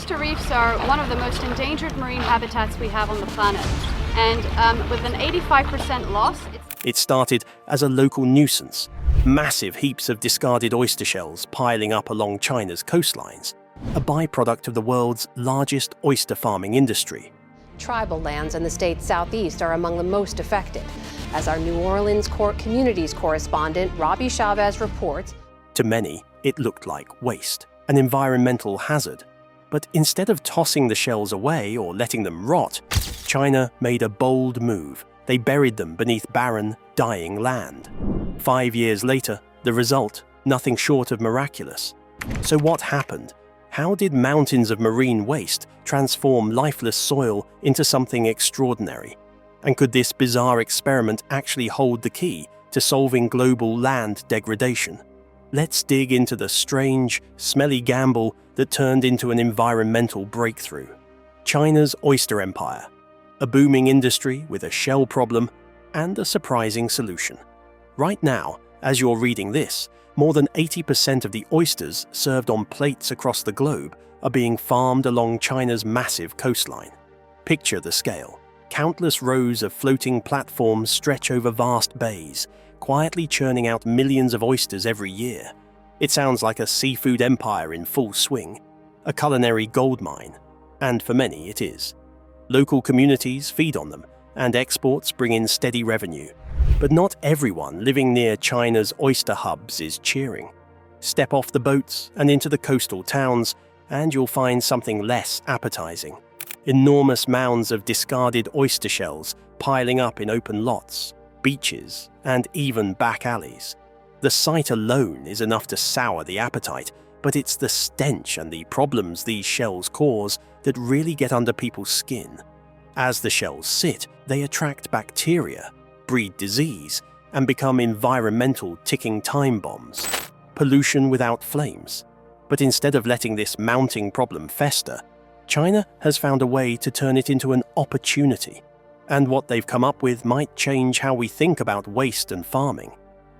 oyster reefs are one of the most endangered marine habitats we have on the planet. And with an 85% loss, It started as a local nuisance, massive heaps of discarded oyster shells piling up along China's coastlines, a byproduct of the world's largest oyster farming industry. Tribal lands in the state's southeast are among the most affected. As our New Orleans communities correspondent Robbie Chavez reports, To many, it looked like waste, an environmental hazard. But instead of tossing the shells away or letting them rot, China made a bold move. They buried them beneath barren, dying land. 5 years later, the result, nothing short of miraculous. So what happened? How did mountains of marine waste transform lifeless soil into something extraordinary? And could this bizarre experiment actually hold the key to solving global land degradation? Let's dig into the strange, smelly gamble that turned into an environmental breakthrough. China's oyster empire, a booming industry with a shell problem and a surprising solution. Right now, as you're reading this, more than 80% of the oysters served on plates across the globe are being farmed along China's massive coastline. Picture the scale. Countless rows of floating platforms stretch over vast bays, quietly churning out millions of oysters every year. It sounds like a seafood empire in full swing, a culinary goldmine, and for many it is. Local communities feed on them, and exports bring in steady revenue. But not everyone living near China's oyster hubs is cheering. Step off the boats and into the coastal towns, and you'll find something less appetizing. Enormous mounds of discarded oyster shells piling up in open lots, beaches, and even back alleys. The sight alone is enough to sour the appetite, but it's the stench and the problems these shells cause that really get under people's skin. As the shells sit, they attract bacteria, breed disease, and become environmental ticking time bombs. Pollution without flames. But instead of letting this mounting problem fester, China has found a way to turn it into an opportunity. And what they've come up with might change how we think about waste and farming.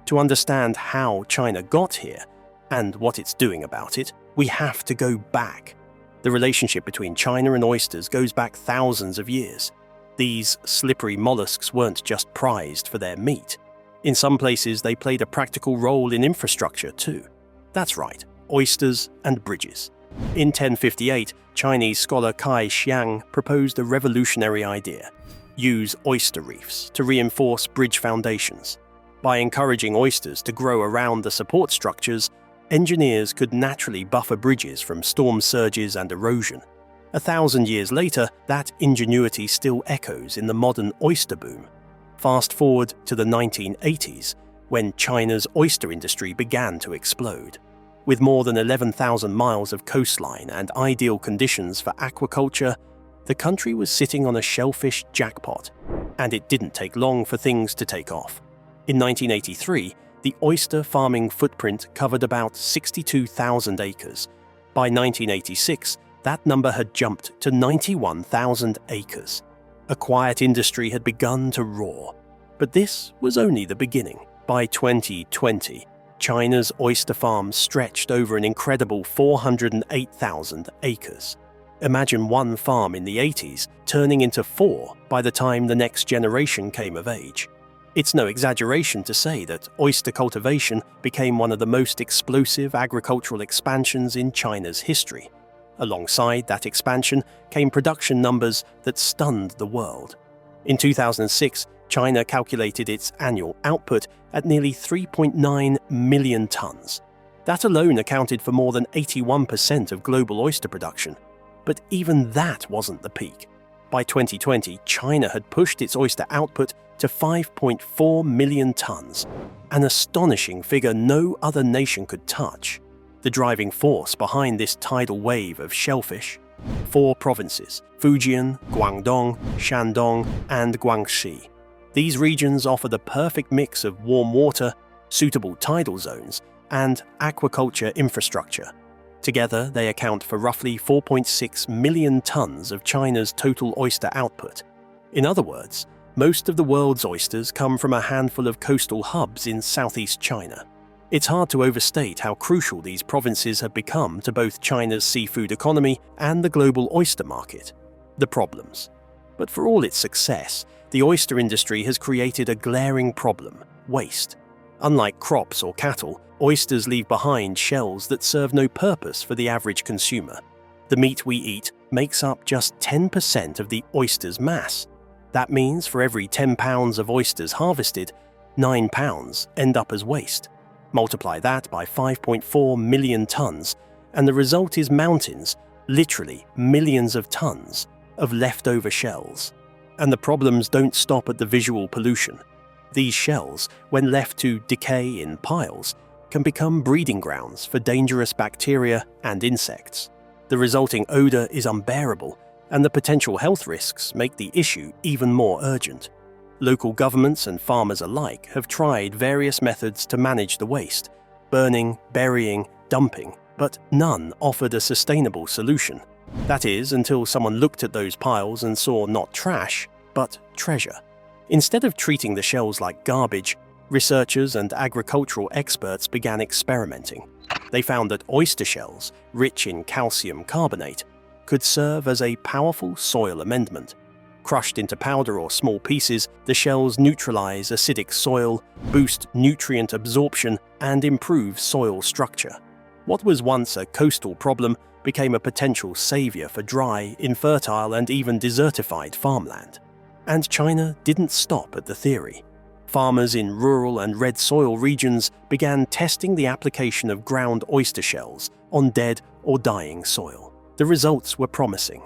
To understand how China got here, and what it's doing about it, we have to go back. The relationship between China and oysters goes back thousands of years. These slippery mollusks weren't just prized for their meat. In some places, they played a practical role in infrastructure too. That's right, oysters and bridges. In 1058, Chinese scholar Kai Xiang proposed a revolutionary idea: use oyster reefs to reinforce bridge foundations. By encouraging oysters to grow around the support structures, engineers could naturally buffer bridges from storm surges and erosion. 1,000 years later, that ingenuity still echoes in the modern oyster boom. Fast forward to the 1980s, when China's oyster industry began to explode. With more than 11,000 miles of coastline and ideal conditions for aquaculture, the country was sitting on a shellfish jackpot, and it didn't take long for things to take off. In 1983, the oyster farming footprint covered about 62,000 acres. By 1986, that number had jumped to 91,000 acres. A quiet industry had begun to roar. But this was only the beginning. By 2020, China's oyster farms stretched over an incredible 408,000 acres. Imagine one farm in the 80s turning into 4 by the time the next generation came of age. It's no exaggeration to say that oyster cultivation became one of the most explosive agricultural expansions in China's history. Alongside that expansion came production numbers that stunned the world. In 2006, China calculated its annual output at nearly 3.9 million tons. That alone accounted for more than 81% of global oyster production. But even that wasn't the peak. By 2020, China had pushed its oyster output to 5.4 million tons, an astonishing figure no other nation could touch. The driving force behind this tidal wave of shellfish: 4 provinces: Fujian, Guangdong, Shandong, and Guangxi. These regions offer the perfect mix of warm water, suitable tidal zones, and aquaculture infrastructure. Together, they account for roughly 4.6 million tons of China's total oyster output. In other words, most of the world's oysters come from a handful of coastal hubs in southeast China. It's hard to overstate how crucial these provinces have become to both China's seafood economy and the global oyster market. The problems. But for all its success, the oyster industry has created a glaring problem: waste. Unlike crops or cattle, oysters leave behind shells that serve no purpose for the average consumer. The meat we eat makes up just 10% of the oyster's mass. That means for every 10 pounds of oysters harvested, 9 pounds end up as waste. Multiply that by 5.4 million tons, and the result is mountains, literally millions of tons, of leftover shells. And the problems don't stop at the visual pollution. These shells, when left to decay in piles, can become breeding grounds for dangerous bacteria and insects. The resulting odor is unbearable, and the potential health risks make the issue even more urgent. Local governments and farmers alike have tried various methods to manage the waste: burning, burying, dumping, but none offered a sustainable solution. That is, until someone looked at those piles and saw not trash, but treasure. Instead of treating the shells like garbage, researchers and agricultural experts began experimenting. They found that oyster shells, rich in calcium carbonate, could serve as a powerful soil amendment. Crushed into powder or small pieces, the shells neutralize acidic soil, boost nutrient absorption, and improve soil structure. What was once a coastal problem became a potential savior for dry, infertile, and even desertified farmland. And China didn't stop at the theory. Farmers in rural and red soil regions began testing the application of ground oyster shells on dead or dying soil. The results were promising.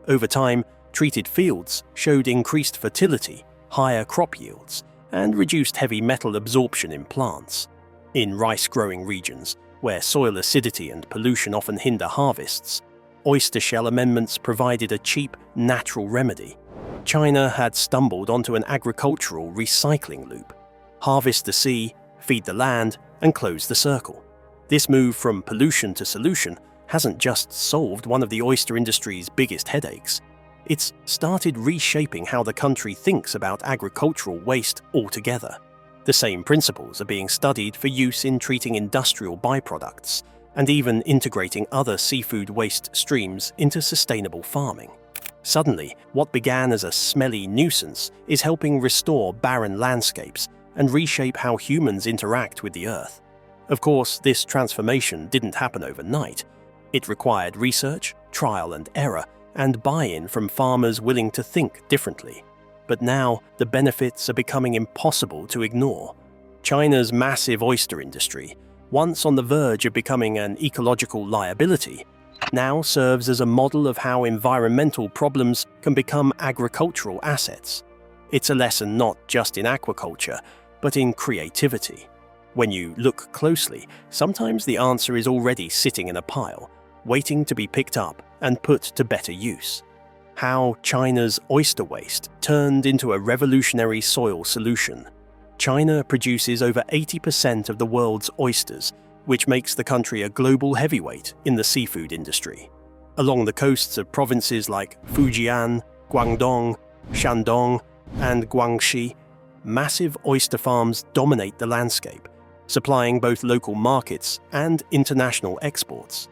Over time, treated fields showed increased fertility, higher crop yields, and reduced heavy metal absorption in plants. In rice-growing regions, where soil acidity and pollution often hinder harvests, oyster shell amendments provided a cheap, natural remedy. China had stumbled onto an agricultural recycling loop: harvest the sea, feed the land, and close the circle. This move from pollution to solution hasn't just solved one of the oyster industry's biggest headaches. It's started reshaping how the country thinks about agricultural waste altogether. The same principles are being studied for use in treating industrial byproducts, and even integrating other seafood waste streams into sustainable farming. Suddenly, what began as a smelly nuisance is helping restore barren landscapes and reshape how humans interact with the earth. Of course, this transformation didn't happen overnight. It required research, trial and error, and buy-in from farmers willing to think differently. But now, the benefits are becoming impossible to ignore. China's massive oyster industry, once on the verge of becoming an ecological liability, now serves as a model of how environmental problems can become agricultural assets. It's a lesson not just in aquaculture, but in creativity. When you look closely, sometimes the answer is already sitting in a pile, waiting to be picked up and put to better use. How China's oyster waste turned into a revolutionary soil solution. China produces over 80% of the world's oysters, which makes the country a global heavyweight in the seafood industry. Along the coasts of provinces like Fujian, Guangdong, Shandong, and Guangxi, massive oyster farms dominate the landscape, supplying both local markets and international exports.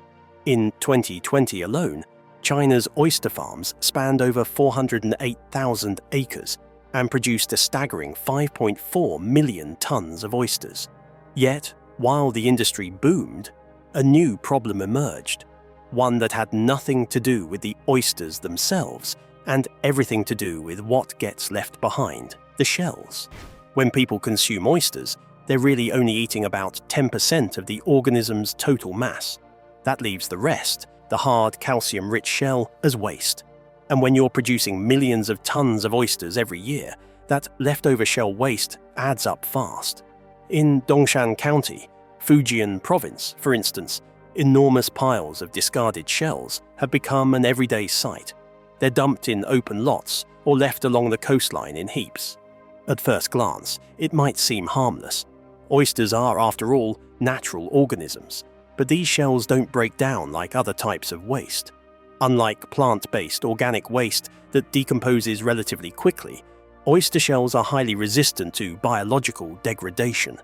In 2020 alone, China's oyster farms spanned over 408,000 acres and produced a staggering 5.4 million tons of oysters. Yet, while the industry boomed, a new problem emerged, one that had nothing to do with the oysters themselves and everything to do with what gets left behind, the shells. When people consume oysters, they're really only eating about 10% of the organism's total mass. That leaves the rest, the hard calcium-rich shell, as waste. And when you're producing millions of tons of oysters every year, that leftover shell waste adds up fast. In Dongshan County, Fujian Province, for instance, enormous piles of discarded shells have become an everyday sight. They're dumped in open lots or left along the coastline in heaps. At first glance, it might seem harmless. Oysters are, after all, natural organisms, but these shells don't break down like other types of waste. Unlike plant-based organic waste that decomposes relatively quickly, oyster shells are highly resistant to biological degradation.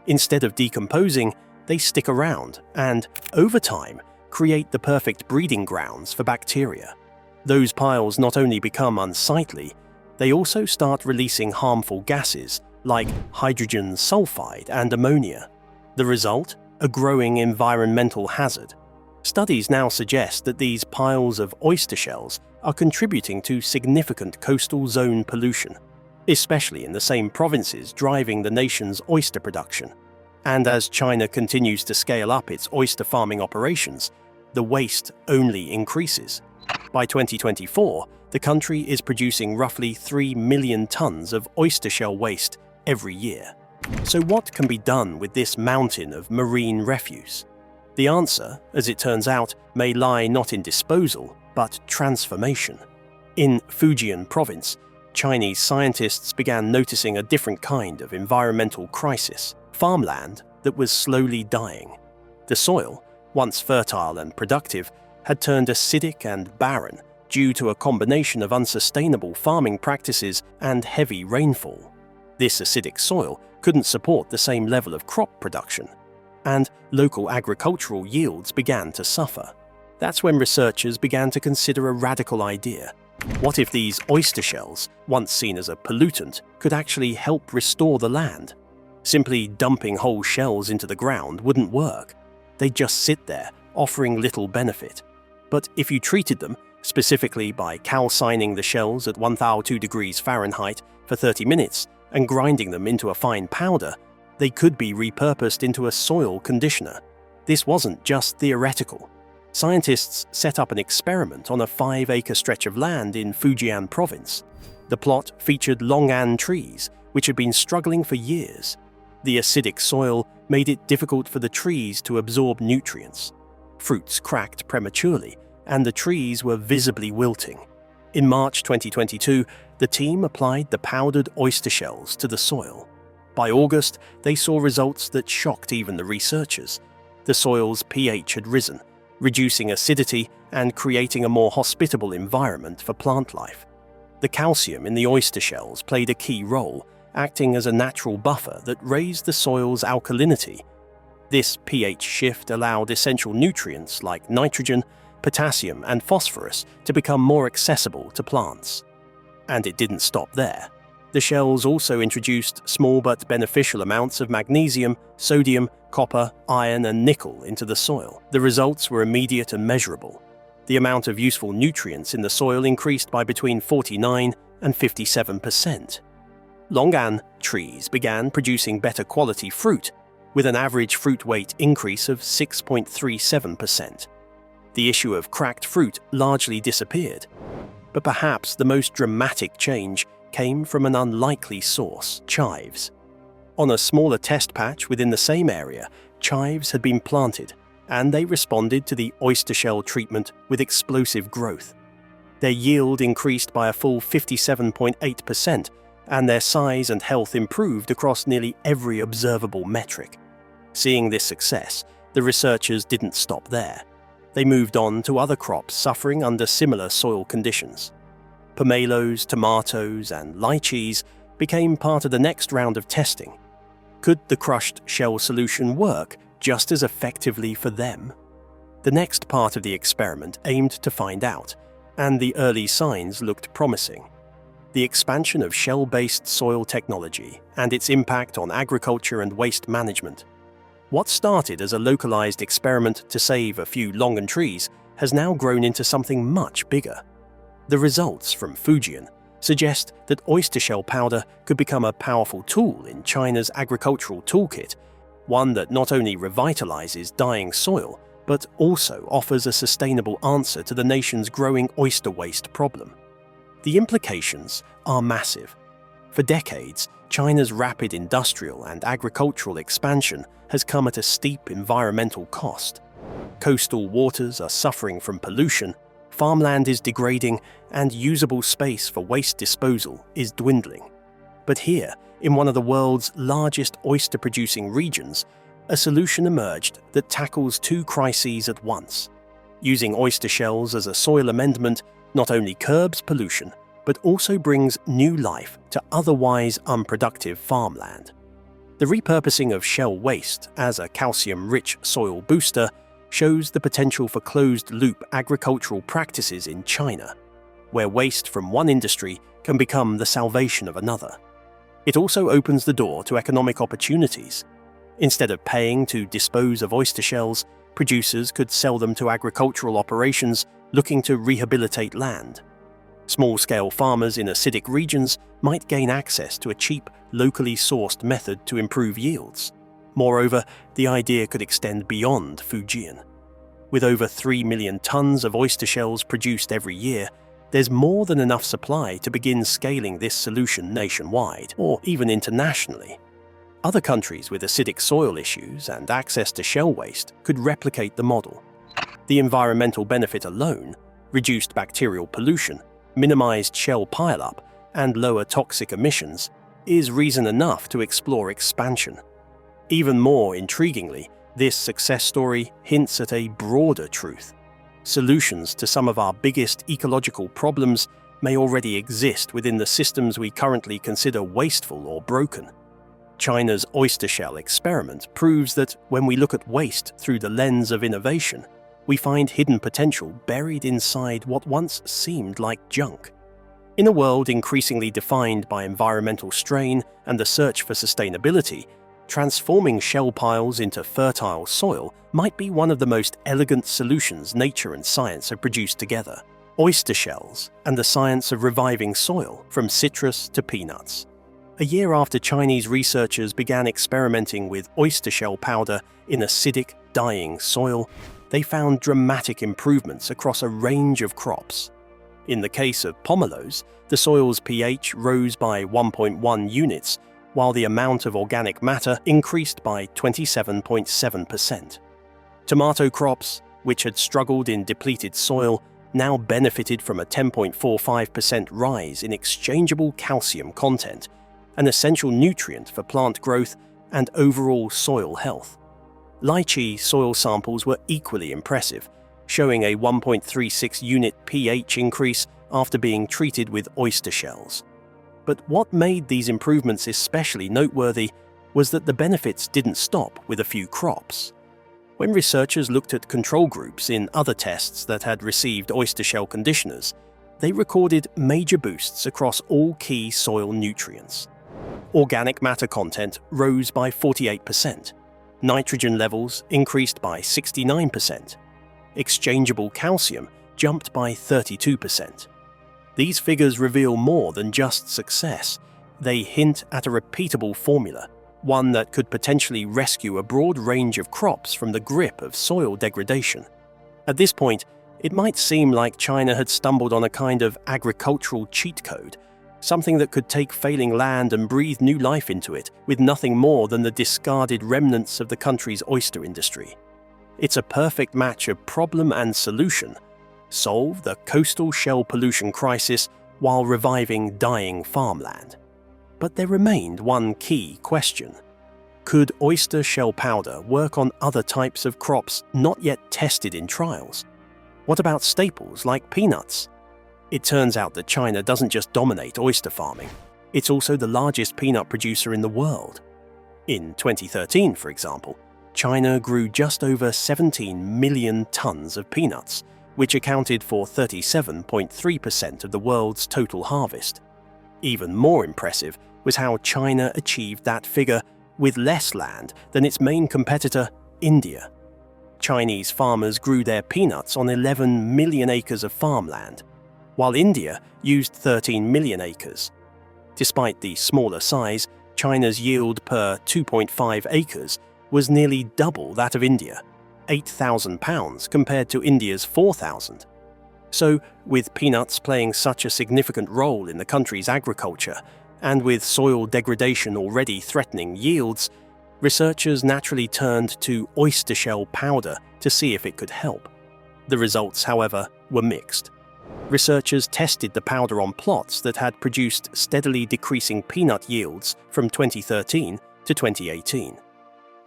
Instead of decomposing, they stick around and, over time, create the perfect breeding grounds for bacteria. Those piles not only become unsightly, they also start releasing harmful gases like hydrogen sulfide and ammonia. The result? A growing environmental hazard. Studies now suggest that these piles of oyster shells are contributing to significant coastal zone pollution, especially in the same provinces driving the nation's oyster production. And as China continues to scale up its oyster farming operations, the waste only increases. By 2024, the country is producing roughly 3 million tons of oyster shell waste every year. So what can be done with this mountain of marine refuse? The answer, as it turns out, may lie not in disposal, but transformation. In Fujian province, Chinese scientists began noticing a different kind of environmental crisis: farmland that was slowly dying. The soil, once fertile and productive, had turned acidic and barren due to a combination of unsustainable farming practices and heavy rainfall. This acidic soil couldn't support the same level of crop production, and local agricultural yields began to suffer. That's when researchers began to consider a radical idea. What if these oyster shells, once seen as a pollutant, could actually help restore the land? Simply dumping whole shells into the ground wouldn't work. They'd just sit there, offering little benefit. But if you treated them, specifically by calcining the shells at 1002 degrees Fahrenheit for 30 minutes and grinding them into a fine powder, they could be repurposed into a soil conditioner. This wasn't just theoretical. Scientists set up an experiment on a 5-acre stretch of land in Fujian province. The plot featured longan trees, which had been struggling for years. The acidic soil made it difficult for the trees to absorb nutrients. Fruits cracked prematurely, and the trees were visibly wilting. In March 2022, the team applied the powdered oyster shells to the soil. By August, they saw results that shocked even the researchers. The soil's pH had risen, reducing acidity and creating a more hospitable environment for plant life. The calcium in the oyster shells played a key role, acting as a natural buffer that raised the soil's alkalinity. This pH shift allowed essential nutrients like nitrogen, potassium, and phosphorus to become more accessible to plants. And it didn't stop there. The shells also introduced small but beneficial amounts of magnesium, sodium, copper, iron, and nickel into the soil. The results were immediate and measurable. The amount of useful nutrients in the soil increased by between 49 and 57%. Longan trees began producing better quality fruit, with an average fruit weight increase of 6.37%. The issue of cracked fruit largely disappeared, but perhaps the most dramatic change came from an unlikely source: chives. On a smaller test patch within the same area, chives had been planted, and they responded to the oyster shell treatment with explosive growth. Their yield increased by a full 57.8%, and their size and health improved across nearly every observable metric. Seeing this success, the researchers didn't stop there. They moved on to other crops suffering under similar soil conditions. Pomelos, tomatoes, and lychees became part of the next round of testing. Could the crushed shell solution work just as effectively for them? The next part of the experiment aimed to find out, and the early signs looked promising. The expansion of shell-based soil technology and its impact on agriculture and waste management. What started as a localized experiment to save a few longan trees has now grown into something much bigger. The results from Fujian suggest that oyster shell powder could become a powerful tool in China's agricultural toolkit, one that not only revitalizes dying soil, but also offers a sustainable answer to the nation's growing oyster waste problem. The implications are massive. For decades, China's rapid industrial and agricultural expansion has come at a steep environmental cost. Coastal waters are suffering from pollution, farmland is degrading, and usable space for waste disposal is dwindling. But here, in one of the world's largest oyster-producing regions, a solution emerged that tackles two crises at once. Using oyster shells as a soil amendment not only curbs pollution, but also brings new life to otherwise unproductive farmland. The repurposing of shell waste as a calcium-rich soil booster shows the potential for closed-loop agricultural practices in China, where waste from one industry can become the salvation of another. It also opens the door to economic opportunities. Instead of paying to dispose of oyster shells, producers could sell them to agricultural operations looking to rehabilitate land. Small-scale farmers in acidic regions might gain access to a cheap, locally sourced method to improve yields. Moreover, the idea could extend beyond Fujian. With over 3 million tons of oyster shells produced every year, there's more than enough supply to begin scaling this solution nationwide, or even internationally. Other countries with acidic soil issues and access to shell waste could replicate the model. The environmental benefit alone, reduced bacterial pollution, minimized shell pileup, and lower toxic emissions, is reason enough to explore expansion. Even more intriguingly, this success story hints at a broader truth. Solutions to some of our biggest ecological problems may already exist within the systems we currently consider wasteful or broken. China's oyster shell experiment proves that when we look at waste through the lens of innovation, we find hidden potential buried inside what once seemed like junk. In a world increasingly defined by environmental strain and the search for sustainability, transforming shell piles into fertile soil might be one of the most elegant solutions nature and science have produced together. Oyster shells and the science of reviving soil from citrus to peanuts. A year after Chinese researchers began experimenting with oyster shell powder in acidic, dying soil, they found dramatic improvements across a range of crops. In the case of pomelos, the soil's pH rose by 1.1 units, while the amount of organic matter increased by 27.7%. Tomato crops, which had struggled in depleted soil, now benefited from a 10.45% rise in exchangeable calcium content, an essential nutrient for plant growth and overall soil health. Lychee soil samples were equally impressive, showing a 1.36 unit pH increase after being treated with oyster shells. But what made these improvements especially noteworthy was that the benefits didn't stop with a few crops. When researchers looked at control groups in other tests that had received oyster shell conditioners, they recorded major boosts across all key soil nutrients. Organic matter content rose by 48%. Nitrogen levels increased by 69%. Exchangeable calcium jumped by 32%. These figures reveal more than just success. They hint at a repeatable formula, one that could potentially rescue a broad range of crops from the grip of soil degradation. At this point, it might seem like China had stumbled on a kind of agricultural cheat code, something that could take failing land and breathe new life into it with nothing more than the discarded remnants of the country's oyster industry. It's a perfect match of problem and solution. Solve the coastal shell pollution crisis while reviving dying farmland. But there remained one key question. Could oyster shell powder work on other types of crops not yet tested in trials? What about staples like peanuts? It turns out that China doesn't just dominate oyster farming, it's also the largest peanut producer in the world. In 2013, for example, China grew just over 17 million tons of peanuts, which accounted for 37.3% of the world's total harvest. Even more impressive was how China achieved that figure with less land than its main competitor, India. Chinese farmers grew their peanuts on 11 million acres of farmland, while India used 13 million acres. Despite the smaller size, China's yield per 2.5 acres was nearly double that of India, 8,000 pounds compared to India's 4,000. So, with peanuts playing such a significant role in the country's agriculture, and with soil degradation already threatening yields, researchers naturally turned to oyster shell powder to see if it could help. The results, however, were mixed. Researchers tested the powder on plots that had produced steadily decreasing peanut yields from 2013 to 2018.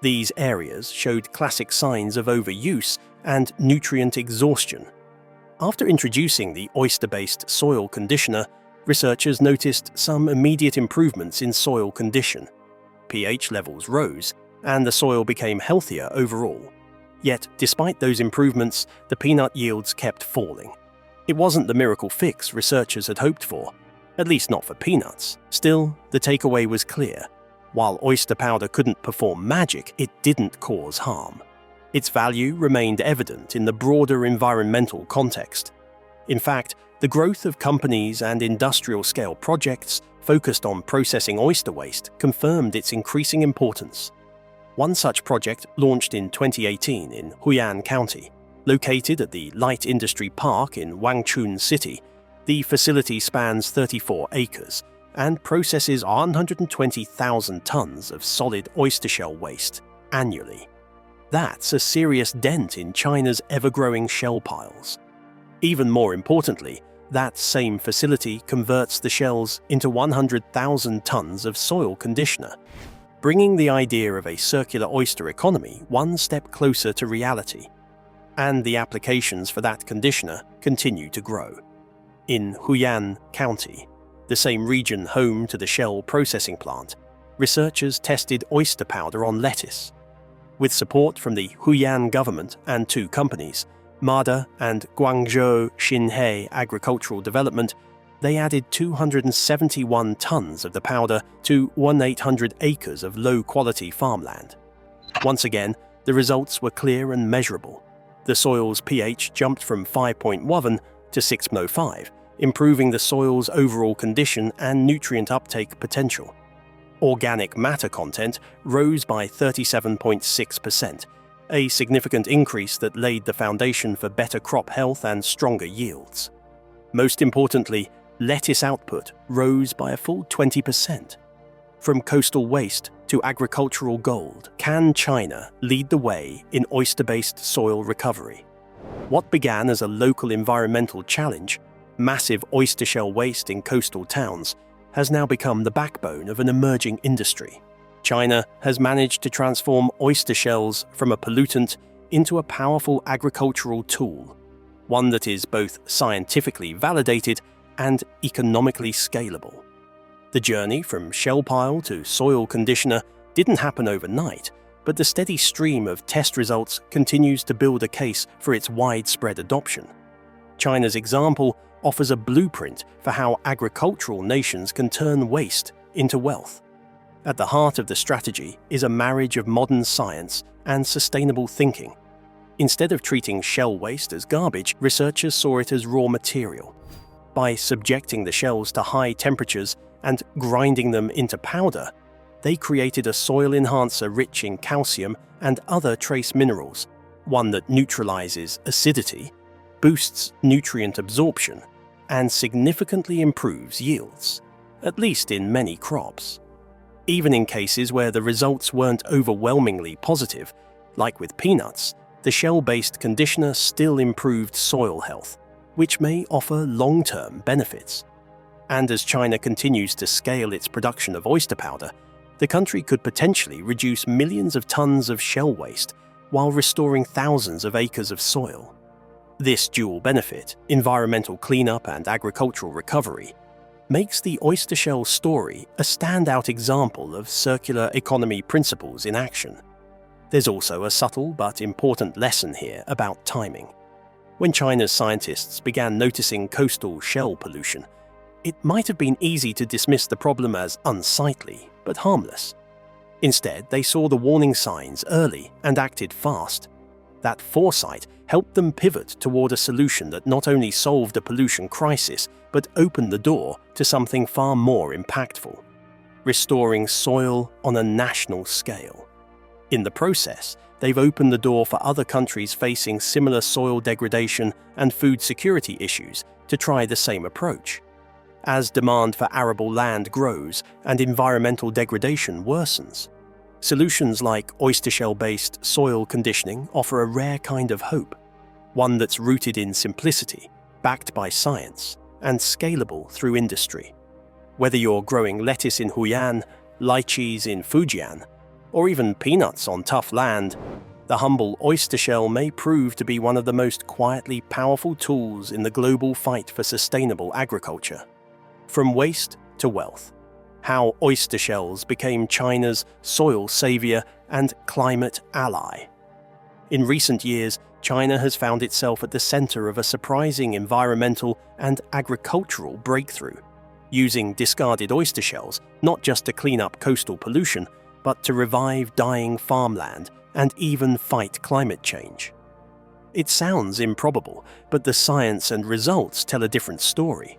These areas showed classic signs of overuse and nutrient exhaustion. After introducing the oyster-based soil conditioner, researchers noticed some immediate improvements in soil condition. pH levels rose, and the soil became healthier overall. Yet, despite those improvements, the peanut yields kept falling. It wasn't the miracle fix researchers had hoped for, at least not for peanuts. Still, the takeaway was clear. While oyster powder couldn't perform magic, it didn't cause harm. Its value remained evident in the broader environmental context. In fact, the growth of companies and industrial-scale projects focused on processing oyster waste confirmed its increasing importance. One such project launched in 2018 in Huyan County. Located at the Light Industry Park in Wangchun City, the facility spans 34 acres and processes 120,000 tons of solid oyster shell waste annually. That's a serious dent in China's ever-growing shell piles. Even more importantly, that same facility converts the shells into 100,000 tons of soil conditioner, bringing the idea of a circular oyster economy one step closer to reality. And the applications for that conditioner continue to grow. In Huyan County, the same region home to the shell processing plant, researchers tested oyster powder on lettuce. With support from the Huyan government and two companies, MADA and Guangzhou Xinhe Agricultural Development, they added 271 tons of the powder to 1,800 acres of low-quality farmland. Once again, the results were clear and measurable. The soil's pH jumped from 5.1 to 6.05, improving the soil's overall condition and nutrient uptake potential. Organic matter content rose by 37.6%, a significant increase that laid the foundation for better crop health and stronger yields. Most importantly, lettuce output rose by a full 20%. From coastal waste to agricultural gold, can China lead the way in oyster-based soil recovery? What began as a local environmental challenge, massive oyster shell waste in coastal towns, has now become the backbone of an emerging industry. China has managed to transform oyster shells from a pollutant into a powerful agricultural tool, one that is both scientifically validated and economically scalable. The journey from shell pile to soil conditioner didn't happen overnight, but the steady stream of test results continues to build a case for its widespread adoption. China's example offers a blueprint for how agricultural nations can turn waste into wealth. At the heart of the strategy is a marriage of modern science and sustainable thinking. Instead of treating shell waste as garbage, researchers saw it as raw material. By subjecting the shells to high temperatures and grinding them into powder, they created a soil enhancer rich in calcium and other trace minerals, one that neutralizes acidity, boosts nutrient absorption, and significantly improves yields, at least in many crops. Even in cases where the results weren't overwhelmingly positive, like with peanuts, the shell-based conditioner still improved soil health, which may offer long-term benefits. And as China continues to scale its production of oyster powder, the country could potentially reduce millions of tons of shell waste while restoring thousands of acres of soil. This dual benefit, environmental cleanup and agricultural recovery, makes the oyster shell story a standout example of circular economy principles in action. There's also a subtle but important lesson here about timing. When China's scientists began noticing coastal shell pollution, it might have been easy to dismiss the problem as unsightly but harmless. Instead, they saw the warning signs early and acted fast. That foresight helped them pivot toward a solution that not only solved a pollution crisis, but opened the door to something far more impactful: restoring soil on a national scale. In the process, they've opened the door for other countries facing similar soil degradation and food security issues to try the same approach. As demand for arable land grows and environmental degradation worsens, solutions like oyster shell-based soil conditioning offer a rare kind of hope, one that's rooted in simplicity, backed by science, and scalable through industry. Whether you're growing lettuce in Huyan, lychees in Fujian, or even peanuts on tough land, the humble oyster shell may prove to be one of the most quietly powerful tools in the global fight for sustainable agriculture. From waste to wealth, how oyster shells became China's soil savior and climate ally. In recent years, China has found itself at the center of a surprising environmental and agricultural breakthrough, using discarded oyster shells not just to clean up coastal pollution, but to revive dying farmland and even fight climate change. It sounds improbable, but the science and results tell a different story.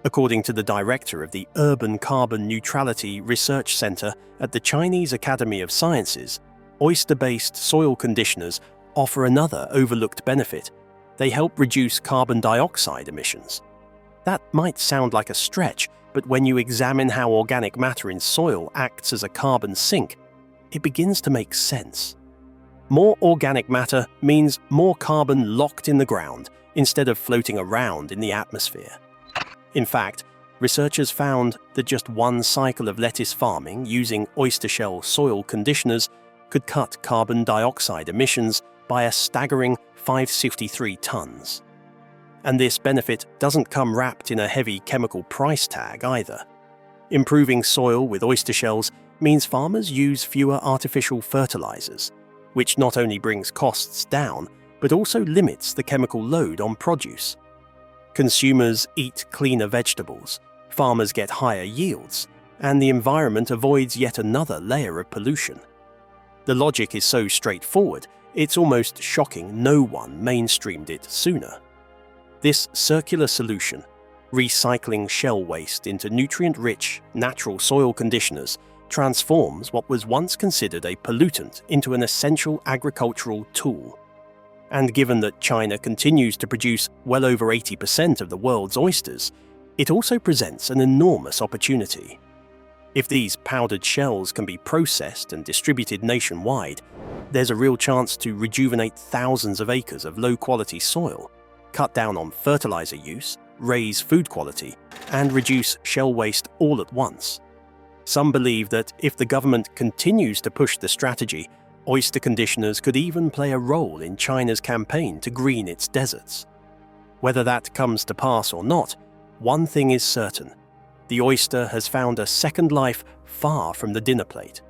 According to the director of the Urban Carbon Neutrality Research Center at the Chinese Academy of Sciences, oyster-based soil conditioners offer another overlooked benefit. They help reduce carbon dioxide emissions. That might sound like a stretch, but when you examine how organic matter in soil acts as a carbon sink, it begins to make sense. More organic matter means more carbon locked in the ground instead of floating around in the atmosphere. In fact, researchers found that just one cycle of lettuce farming using oyster shell soil conditioners could cut carbon dioxide emissions by a staggering 553 tons. And this benefit doesn't come wrapped in a heavy chemical price tag either. Improving soil with oyster shells means farmers use fewer artificial fertilizers, which not only brings costs down, but also limits the chemical load on produce. Consumers eat cleaner vegetables, farmers get higher yields, and the environment avoids yet another layer of pollution. The logic is so straightforward, it's almost shocking no one mainstreamed it sooner. This circular solution, recycling shell waste into nutrient-rich, natural soil conditioners, transforms what was once considered a pollutant into an essential agricultural tool. And given that China continues to produce well over 80% of the world's oysters, it also presents an enormous opportunity. If these powdered shells can be processed and distributed nationwide, there's a real chance to rejuvenate thousands of acres of low-quality soil, cut down on fertilizer use, raise food quality, and reduce shell waste all at once. Some believe that if the government continues to push the strategy, oyster conditioners could even play a role in China's campaign to green its deserts. Whether that comes to pass or not, one thing is certain: the oyster has found a second life far from the dinner plate.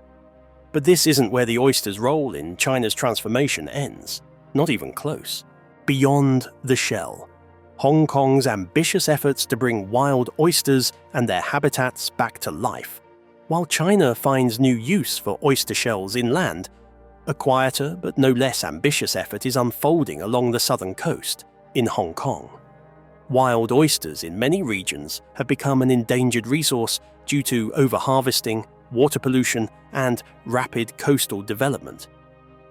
But this isn't where the oyster's role in China's transformation ends, not even close. Beyond the shell, Hong Kong's ambitious efforts to bring wild oysters and their habitats back to life. While China finds new use for oyster shells inland, a quieter but no less ambitious effort is unfolding along the southern coast, in Hong Kong. Wild oysters in many regions have become an endangered resource due to overharvesting, water pollution, and rapid coastal development.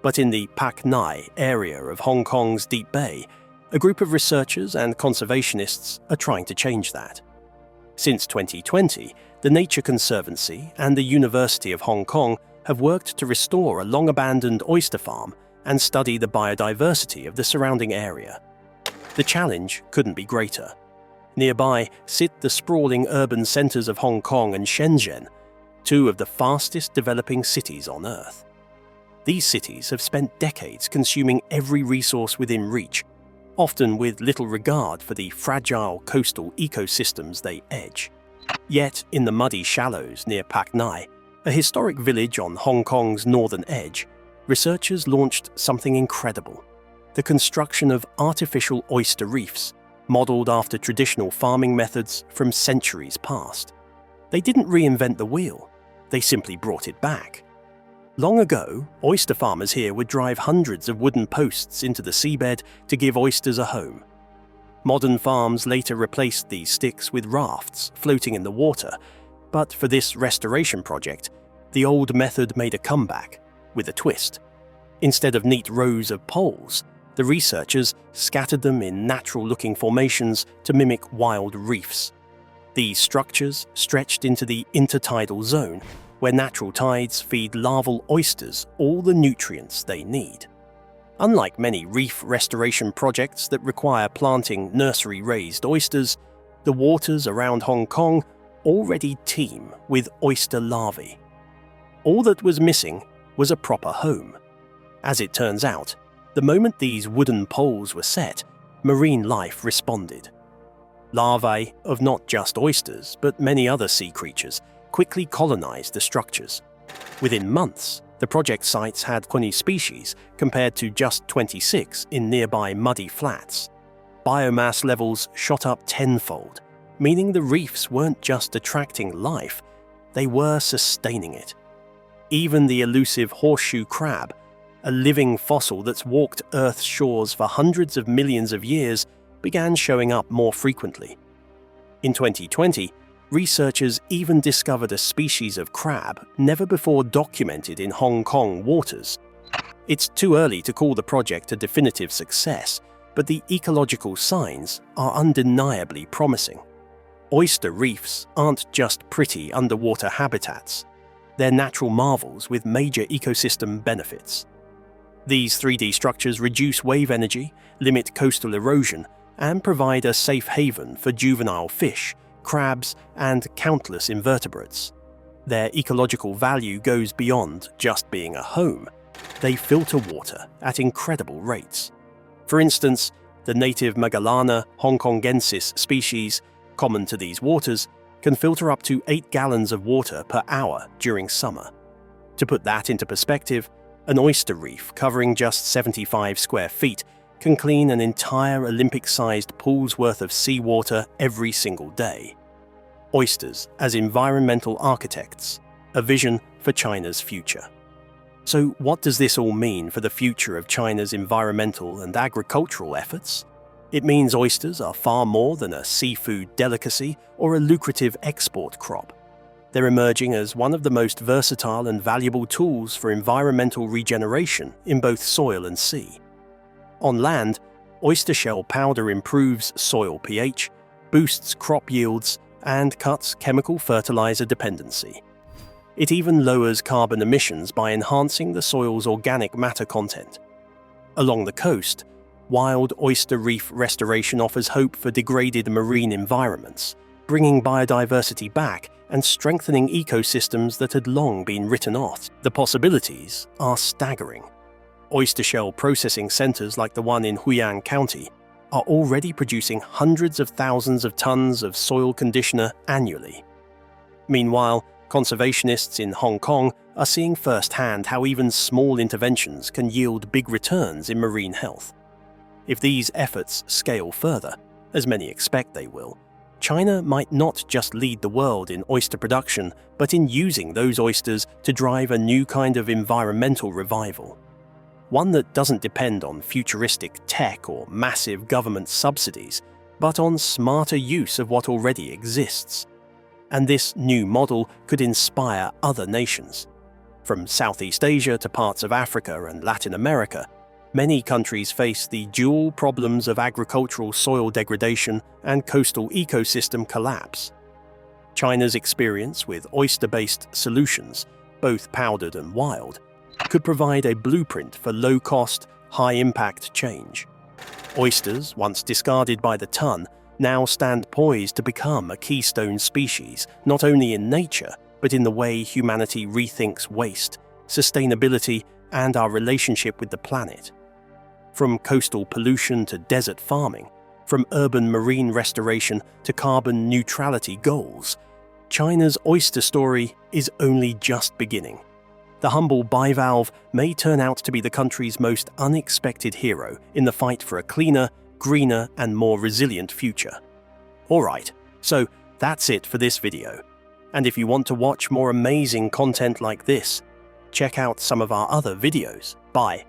But in the Pak Nai area of Hong Kong's Deep Bay, a group of researchers and conservationists are trying to change that. Since 2020, the Nature Conservancy and the University of Hong Kong have worked to restore a long-abandoned oyster farm and study the biodiversity of the surrounding area. The challenge couldn't be greater. Nearby sit the sprawling urban centers of Hong Kong and Shenzhen, two of the fastest developing cities on Earth. These cities have spent decades consuming every resource within reach, often with little regard for the fragile coastal ecosystems they edge. Yet, in the muddy shallows near Pak Nai, a historic village on Hong Kong's northern edge, researchers launched something incredible: the construction of artificial oyster reefs, modeled after traditional farming methods from centuries past. They didn't reinvent the wheel, they simply brought it back. Long ago, oyster farmers here would drive hundreds of wooden posts into the seabed to give oysters a home. Modern farms later replaced these sticks with rafts floating in the water, but for this restoration project, the old method made a comeback, with a twist. Instead of neat rows of poles, the researchers scattered them in natural-looking formations to mimic wild reefs. These structures stretched into the intertidal zone, where natural tides feed larval oysters all the nutrients they need. Unlike many reef restoration projects that require planting nursery-raised oysters, the waters around Hong Kong already teem with oyster larvae. All that was missing was a proper home. As it turns out, the moment these wooden poles were set, marine life responded. Larvae of not just oysters, but many other sea creatures, quickly colonized the structures. Within months, the project sites had 20 species compared to just 26 in nearby muddy flats. Biomass levels shot up tenfold, meaning the reefs weren't just attracting life, they were sustaining it. Even the elusive horseshoe crab, a living fossil that's walked Earth's shores for hundreds of millions of years, began showing up more frequently. In 2020, researchers even discovered a species of crab never before documented in Hong Kong waters. It's too early to call the project a definitive success, but the ecological signs are undeniably promising. Oyster reefs aren't just pretty underwater habitats. They're natural marvels with major ecosystem benefits. These 3D structures reduce wave energy, limit coastal erosion, and provide a safe haven for juvenile fish, crabs, and countless invertebrates. Their ecological value goes beyond just being a home. They filter water at incredible rates. For instance, the native Magellana hongkongensis species, common to these waters, can filter up to 8 gallons of water per hour during summer. To put that into perspective, an oyster reef covering just 75 square feet can clean an entire Olympic-sized pool's worth of seawater every single day. Oysters as environmental architects, a vision for China's future. So what does this all mean for the future of China's environmental and agricultural efforts? It means oysters are far more than a seafood delicacy or a lucrative export crop. They're emerging as one of the most versatile and valuable tools for environmental regeneration in both soil and sea. On land, oyster shell powder improves soil pH, boosts crop yields, and cuts chemical fertilizer dependency. It even lowers carbon emissions by enhancing the soil's organic matter content. Along the coast, wild oyster reef restoration offers hope for degraded marine environments, bringing biodiversity back and strengthening ecosystems that had long been written off. The possibilities are staggering. Oyster shell processing centers like the one in Huiyang County are already producing hundreds of thousands of tons of soil conditioner annually. Meanwhile, conservationists in Hong Kong are seeing firsthand how even small interventions can yield big returns in marine health. If these efforts scale further, as many expect they will, China might not just lead the world in oyster production, but in using those oysters to drive a new kind of environmental revival. One that doesn't depend on futuristic tech or massive government subsidies, but on smarter use of what already exists. And this new model could inspire other nations. From Southeast Asia to parts of Africa and Latin America, many countries face the dual problems of agricultural soil degradation and coastal ecosystem collapse. China's experience with oyster-based solutions, both powdered and wild, could provide a blueprint for low-cost, high-impact change. Oysters, once discarded by the ton, now stand poised to become a keystone species, not only in nature, but in the way humanity rethinks waste, sustainability, and our relationship with the planet. From coastal pollution to desert farming, from urban marine restoration to carbon neutrality goals, China's oyster story is only just beginning. The humble bivalve may turn out to be the country's most unexpected hero in the fight for a cleaner, greener, and more resilient future. Alright, so that's it for this video. And if you want to watch more amazing content like this, check out some of our other videos. Bye.